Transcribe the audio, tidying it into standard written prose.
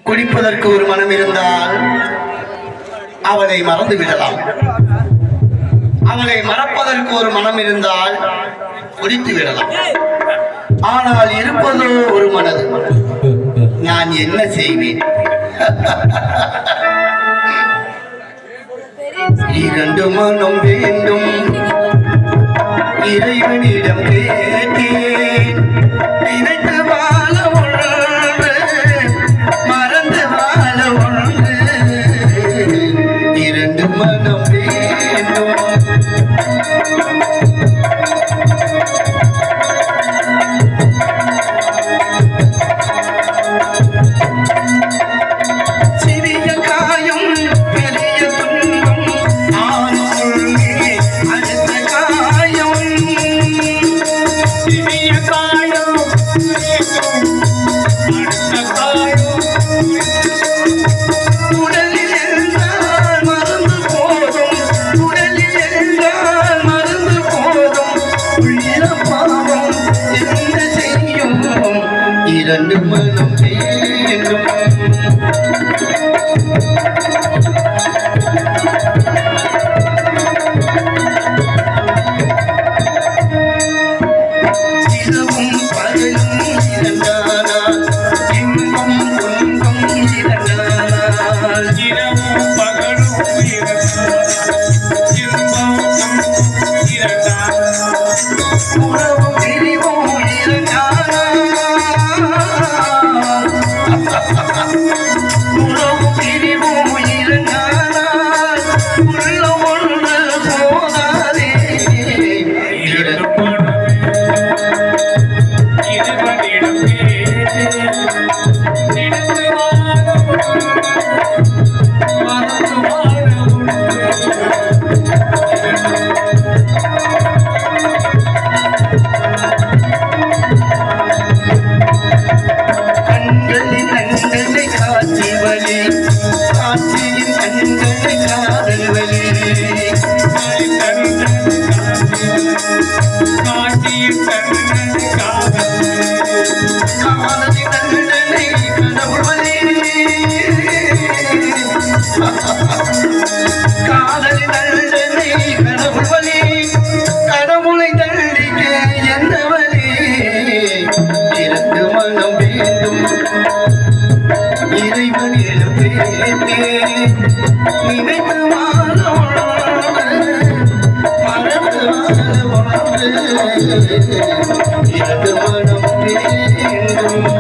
குடிப்பதற்கு ஒரு மனம் இருந்தால் அவளை மறந்து விடலாம். அவளை மறப்பதற்கு ஒரு மனம் இருந்தால் குடித்து விடலாம். ஆனால் இருப்பதோ ஒரு மனது. நான் என்ன செய்வேன்? இரண்டு மனம் வேண்டும் இறைவனிடம் கேட்டேன். நினைத்து வாழ ஒன்று, மறந்து வாழ ஒன்று. இரண்டு மனம் வேண்டும். இரண்டு மனம் வேண்டும். இரவும் பகலும் இரண்டானால் இன்பம் துன்பம் இரண்டானால். இரவும் பகலும் இன்பம் இரண்டானால். உறவும் பிரிவும் இரண்டானால். உறவு பிரிவும் இரண்டானால் உள்ள ஒன்று போதாதே. காட்சியின் கண்களை காதல் வலி. காட்சியின் கண்களை காதலி தண்டனை கடவுள் வலி. காதலி தண்டனை கடவுள் வலி. கடவுளை தண்டிக்க எந்த வலி? இரண்டு மனம் வேண்டும் இறைவனிடம் கேட்டேன். நினைத்து வாழ மறந்து வாழ இரண்டு மனம் வேண்டும்.